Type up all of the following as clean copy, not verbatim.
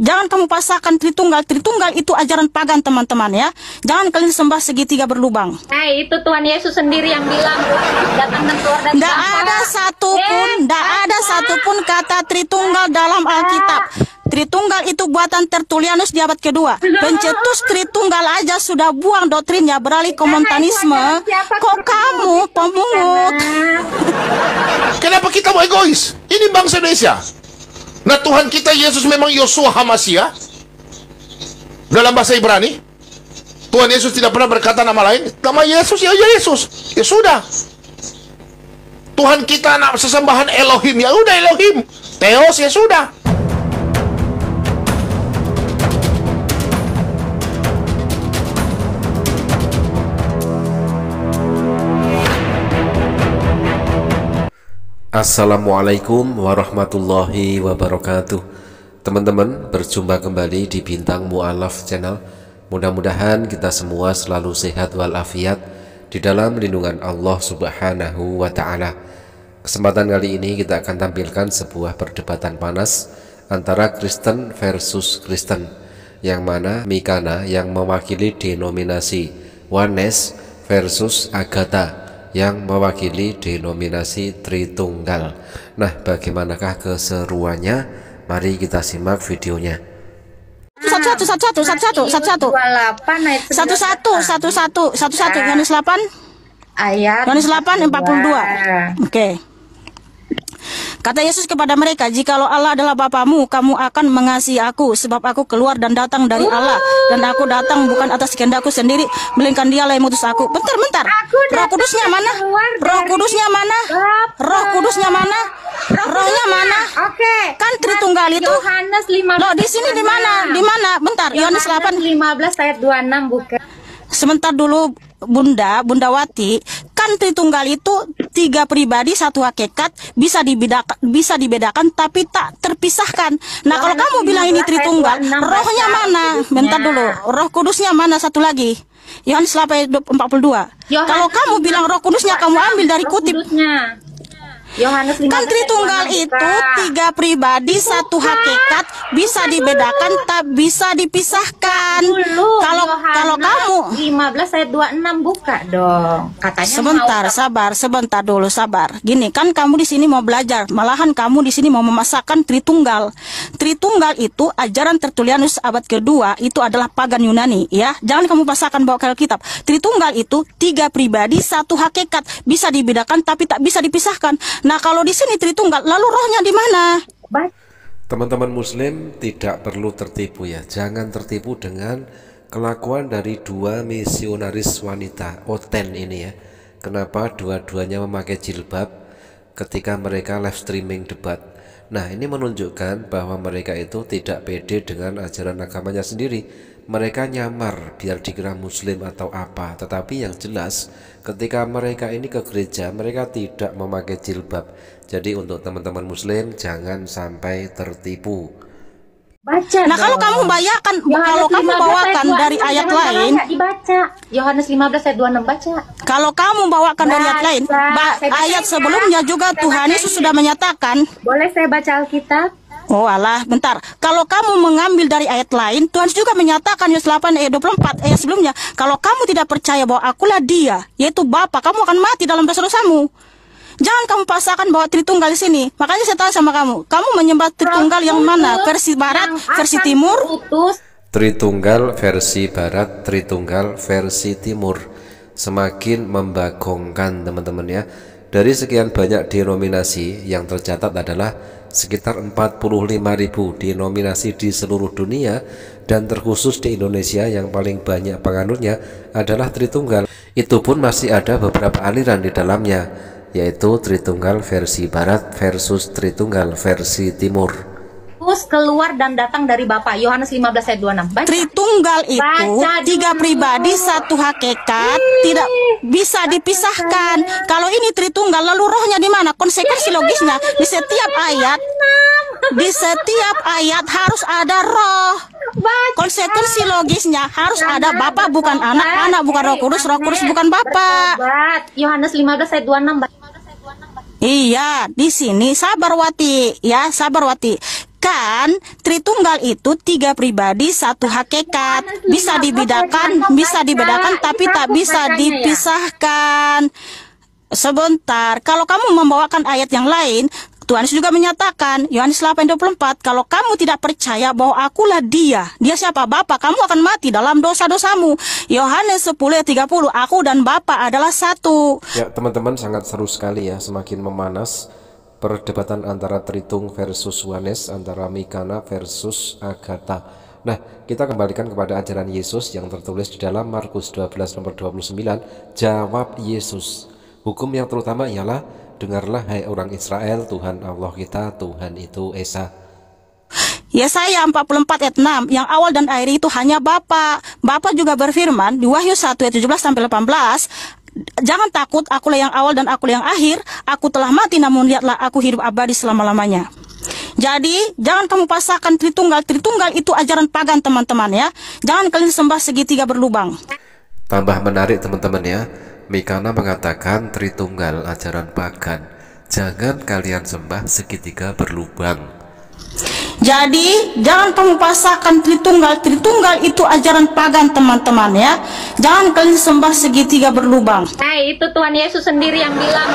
Jangan kamu pasangkan Tritunggal. Tritunggal itu ajaran pagan, teman-teman ya. Jangan kalian sembah segitiga berlubang. Itu Tuhan Yesus sendiri yang bilang datang dan keluar dari Nggak ada satupun kata Tritunggal dalam Alkitab. Tritunggal itu buatan Tertullianus di abad kedua. Pencetus Tritunggal aja sudah buang doktrinnya beralih ke Montanisme. Kok kamu pemungut? Kenapa kita mau egois? Ini bangsa Indonesia. Nah, Tuhan kita Yesus memang Yosua HaMashiach. Dalam bahasa Ibrani, Tuhan Yesus tidak pernah berkata nama lain. Nama Yesus ya Yesus. Ya sudah. Tuhan kita anak sesembahan Elohim. Ya udah Elohim. Theos ya sudah. Assalamualaikum warahmatullahi wabarakatuh. Teman-teman, berjumpa kembali di Bintang Mu'alaf Channel. Mudah-mudahan kita semua selalu sehat walafiat di dalam lindungan Allah Subhanahu wa ta'ala. Kesempatan kali ini kita akan tampilkan sebuah perdebatan panas antara Kristen versus Kristen, yang mana Mikana yang mewakili denominasi Oneness versus Agatha yang mewakili denominasi Tritunggal. Nah, bagaimanakah keseruannya? Mari kita simak videonya. Satu Yohanes 8 ayat Yohanes 8:42. Oke. Kata Yesus kepada mereka, "Jikalau Allah adalah Bapamu, kamu akan mengasihi aku, sebab aku keluar dan datang dari Allah, dan aku datang bukan atas kehendakku sendiri, melainkan Dialah yang mengutus aku." Bentar. Roh Kudusnya mana? Roh Kudusnya mana? Roh Kudusnya mana? Rohnya mana? Oke. Kan Tritunggal itu. Yohanes 15. Loh, di sini di mana? Di mana? Bentar, Yohanes 8 15 ayat 26 bukan? Sebentar dulu, Bunda Wati. Kan Tritunggal itu tiga pribadi satu hakikat, bisa dibedakan tapi tak terpisahkan. Nah, kalau kamu bilang ini Tritunggal, rohnya mana? Bentar dulu, Roh Kudusnya mana satu lagi? Yohanes 8:42. Kalau kamu bilang Roh Kudusnya, kamu ambil dari kutip. Yohanes 15 Kan Tritunggal itu tiga pribadi satu hakikat, bisa dibedakan tak bisa dipisahkan. Kalau kamu 15 ayat 26 buka dong. Katanya sebentar dulu, sabar. Gini, kan kamu di sini mau belajar, malahan kamu di sini mau memasakkan Tritunggal. Tritunggal itu ajaran Tertullianus abad kedua, itu adalah pagan Yunani ya. Jangan kamu pasakkan bawa ke Alkitab. Tritunggal itu tiga pribadi satu hakikat, bisa dibedakan tapi tak bisa dipisahkan. Nah, kalau di sini Tritunggal, lalu rohnya di mana? Teman-teman Muslim tidak perlu tertipu ya. Jangan tertipu dengan kelakuan dari dua misionaris wanita Oten ini ya. Kenapa dua-duanya memakai jilbab ketika mereka live streaming debat? Nah, ini menunjukkan bahwa mereka itu tidak pede dengan ajaran agamanya sendiri. Mereka nyamar biar dikira Muslim atau apa. Tetapi yang jelas ketika mereka ini ke gereja, mereka tidak memakai jilbab. Jadi untuk teman-teman Muslim jangan sampai tertipu. Baca. Nah, kalau kamu bawakan dari ayat lain, dibaca. Yohanes 15 ayat 26 baca. Kalau kamu bawakan dari ayat lain, ayat sebelumnya juga Tuhan Yesus sudah menyatakan. Boleh saya baca Alkitab? Oh alah, bentar. Kalau kamu mengambil dari ayat lain, Tuhan juga menyatakan Yohanes 8 ayat 24 ayat sebelumnya, kalau kamu tidak percaya bahwa akulah Dia, yaitu Bapa, kamu akan mati dalam dosa-dosamu. Jangan kamu pasangkan bahwa Tritunggal di sini. Makanya saya tanya sama kamu menyembah Tritunggal yang mana? Versi barat, versi timur? Tritunggal versi barat, Tritunggal versi timur. Semakin membagongkan teman-teman ya. Dari sekian banyak denominasi yang tercatat adalah sekitar 45.000 denominasi di seluruh dunia, dan terkhusus di Indonesia yang paling banyak penganutnya adalah Tritunggal. Itu pun masih ada beberapa aliran di dalamnya, yaitu Tritunggal versi barat versus Tritunggal versi timur. Terus keluar dan datang dari Bapa. Yohanes 15 ayat 26. Baca. Tritunggal itu tiga pribadi satu hakikat, tidak bisa dipisahkan. Kalau ini Tritunggal, lalu rohnya di mana? Konsekuensi logisnya di setiap ayat harus ada roh. Konsekuensi logisnya harus ada Bapa bukan anak, anak bukan Roh Kudus bukan Bapa. Yohanes 15 ayat 26. Iya, di sini sabar Wati, ya sabar Wati. Kan Tritunggal itu 3 pribadi, 1 hakikat. Bisa dibedakan, tapi tak bisa dipisahkan. Sebentar, kalau kamu membawakan ayat yang lain, Tuhan Yesus juga menyatakan, Yohanes 8:24, kalau kamu tidak percaya bahwa akulah dia siapa? Bapa, kamu akan mati dalam dosa-dosamu. Yohanes 10:30, aku dan Bapa adalah satu. Ya teman-teman, sangat seru sekali ya, semakin memanas perdebatan antara Tritung versus Yohanes, antara Mikana versus Agatha. Nah, kita kembalikan kepada ajaran Yesus yang tertulis di dalam Markus 12 nomor 29, jawab Yesus. Hukum yang terutama ialah, dengarlah hai orang Israel, Tuhan Allah kita, Tuhan itu Esa. Yesaya 44 ayat 6, yang awal dan akhir itu hanya Bapa. Bapa juga berfirman di Wahyu 1 ayat 17-18, jangan takut, akulah yang awal dan akulah yang akhir. Aku telah mati, namun lihatlah aku hidup abadi selama-lamanya. Jadi, jangan kamu pasahkan Tritunggal. Tritunggal itu ajaran pagan, teman-teman ya. Jangan kalian sembah segitiga berlubang. Tambah menarik teman-teman ya, Mikana mengatakan Tritunggal ajaran pagan. Jangan kalian sembah segitiga berlubang. Jadi, jangan kamu pasahkan Tritunggal. Tritunggal itu ajaran pagan, teman-teman ya. Jangan kalian sembah segitiga berlubang. Itu Tuhan Yesus sendiri yang bilang,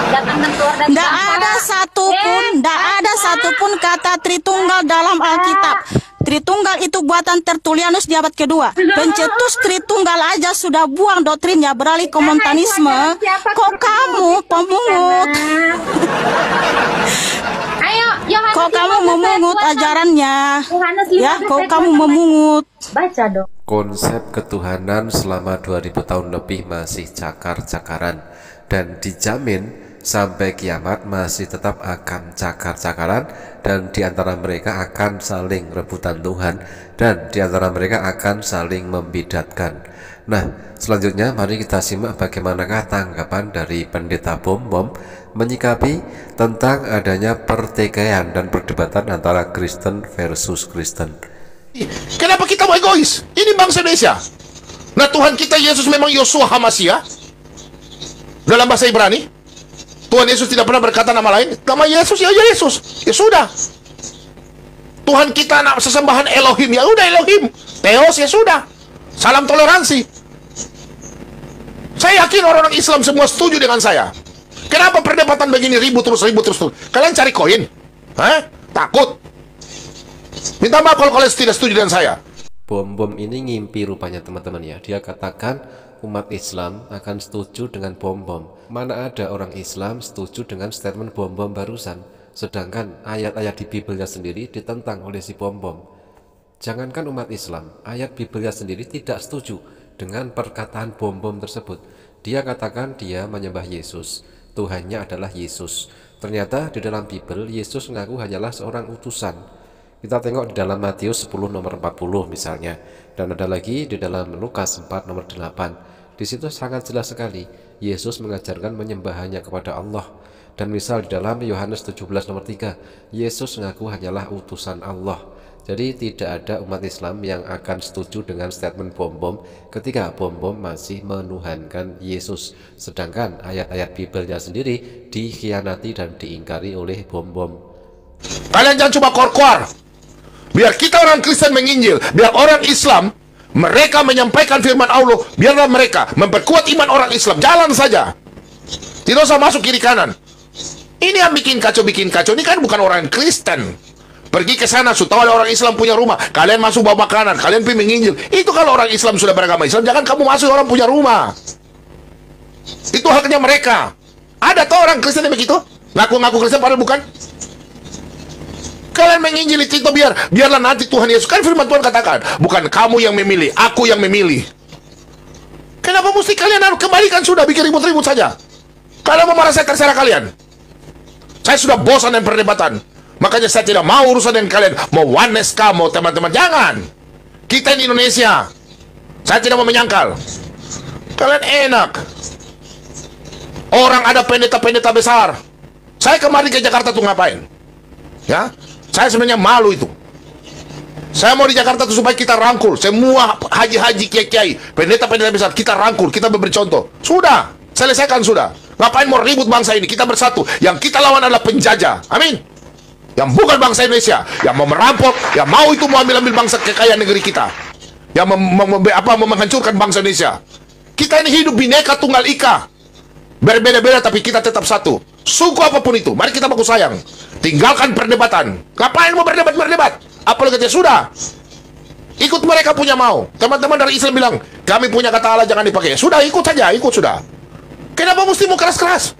datang dan keluar dari Nggak ada satupun kata Tritunggal dalam Alkitab. Tritunggal itu buatan Tertullianus di abad kedua. Pencetus Tritunggal aja sudah buang doktrinnya, beralih ke Montanisme. Kok kamu pemungut? Ayo, Yohanes Kok kamu 15 memungut ayat 2. ajarannya? Yohanes 15 Ya, kok ayat kamu 2. memungut? Baca dong. Konsep ketuhanan selama 2000 tahun lebih masih cakar-cakaran, dan dijamin sampai kiamat masih tetap akan cakar-cakaran, dan diantara mereka akan saling rebutan Tuhan, dan diantara mereka akan saling membidatkan. Nah, selanjutnya mari kita simak bagaimanakah tanggapan dari Pendeta Bom menyikapi tentang adanya pertikaian dan perdebatan antara Kristen versus Kristen. Kenapa kita mau egois? Ini bangsa Indonesia. Nah, Tuhan kita Yesus memang Yosua HaMashiach. Dalam bahasa Ibrani, Tuhan Yesus tidak pernah berkata nama lain. Nama Yesus ya Yesus. Ya sudah. Tuhan kita anak sesembahan Elohim, ya udah Elohim. Theos ya sudah. Salam toleransi. Saya yakin orang-orang Islam semua setuju dengan saya. Kenapa perdebatan begini ribut terus? Kalian cari koin? Hah? Takut? Minta maaf kalau kalian tidak setuju dengan saya. Bom ini ngimpi rupanya teman-teman ya. Dia katakan umat Islam akan setuju dengan bom. Mana ada orang Islam setuju dengan statement bom barusan, sedangkan ayat-ayat di Bibelnya sendiri ditentang oleh si bom. Jangankan umat Islam, ayat Bibelnya sendiri tidak setuju dengan perkataan bom tersebut. Dia katakan dia menyembah Yesus, Tuhannya adalah Yesus. Ternyata di dalam Bibel Yesus mengaku hanyalah seorang utusan. Kita tengok di dalam Matius 10 nomor 40 misalnya, dan ada lagi di dalam Lukas 4 nomor 8. Di situ sangat jelas sekali Yesus mengajarkan menyembah hanya kepada Allah. Dan misal di dalam Yohanes 17 nomor 3, Yesus mengaku hanyalah utusan Allah. Jadi tidak ada umat Islam yang akan setuju dengan statement bom ketika bom masih menuhankan Yesus, sedangkan ayat-ayat Bibelnya sendiri dikhianati dan diingkari oleh bom. Kalian jangan coba kor-kor. Biar kita orang Kristen menginjil, biar orang Islam mereka menyampaikan firman Allah, biarlah mereka memperkuat iman orang Islam. Jalan saja, tidak usah masuk kiri kanan. Ini yang bikin kacau. Ini kan bukan orang Kristen. Pergi ke sana, tahu ada orang Islam punya rumah, kalian masuk bawa makanan, kalian pergi menginjil. Itu kalau orang Islam sudah beragama Islam, jangan kamu masuk orang punya rumah. Itu haknya mereka. Ada tuh orang Kristen yang begitu, ngaku-ngaku Kristen padahal bukan. Kalian menginjil itu biarlah nanti Tuhan Yesus, kan firman Tuhan katakan, bukan kamu yang memilih, aku yang memilih. Kenapa mesti kalian harus kembalikan? Sudah bikin ribut-ribut saja. Kalian mau marah, saya terserah kalian. Saya sudah bosan dengan perdebatan. Makanya saya tidak mau urusan dengan kalian. Mau oneness kamu teman-teman, jangan. Kita di Indonesia, saya tidak mau menyangkal. Kalian enak. Orang ada pendeta-pendeta besar. Saya kemarin ke Jakarta tuh ngapain? Ya, saya sebenarnya malu itu. Saya mau di Jakarta tuh supaya kita rangkul semua haji-haji, kiai-kiai, pendeta-pendeta besar, kita rangkul, kita beri contoh. Sudah, selesaikan sudah. Ngapain mau ribut bangsa ini? Kita bersatu. Yang kita lawan adalah penjajah. Amin. yang bukan bangsa Indonesia, yang mau merampok, yang mau ambil bangsa kekayaan negeri kita, yang menghancurkan bangsa Indonesia. Kita ini hidup bineka tunggal ika, berbeda-beda tapi kita tetap satu. Suku apapun itu, mari kita baku sayang. Tinggalkan perdebatan. Ngapain mau berdebat? Apalagi katanya sudah. Ikut mereka punya mau. Teman-teman dari Islam bilang, kami punya kata Allah jangan dipakai. Sudah, ikut saja, ikut sudah. Kenapa mesti mau keras-keras?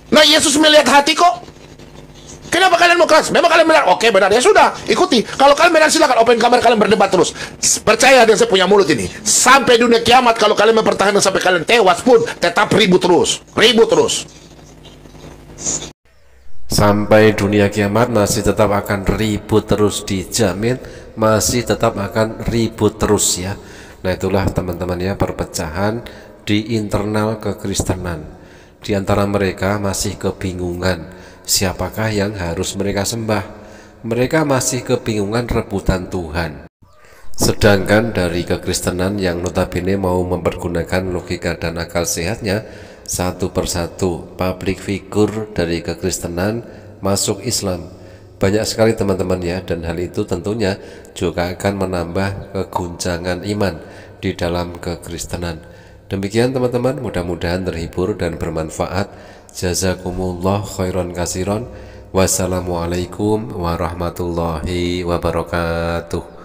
Nah, Yesus melihat hati kok. Kenapa kalian mau keras? Memang kalian benar. Oke, benar. Ya sudah, ikuti. Kalau kalian benar, silakan open kamar, kalian berdebat terus. Percaya dengan saya punya mulut ini. Sampai dunia kiamat, kalau kalian mempertahankan sampai kalian tewas pun, tetap ribut terus. Ribut terus. Sampai dunia kiamat masih tetap akan ribut terus, dijamin masih tetap akan ribut terus ya. Nah, itulah teman-teman ya, perpecahan di internal kekristenan. Di antara mereka masih kebingungan siapakah yang harus mereka sembah. Mereka masih kebingungan rebutan Tuhan. Sedangkan dari kekristenan yang notabene mau mempergunakan logika dan akal sehatnya, satu persatu public figure dari kekristenan masuk Islam. Banyak sekali teman-teman ya, dan hal itu tentunya juga akan menambah keguncangan iman di dalam kekristenan. Demikian teman-teman, mudah-mudahan terhibur dan bermanfaat. Jazakumullah khairan kasiron. Wassalamualaikum warahmatullahi wabarakatuh.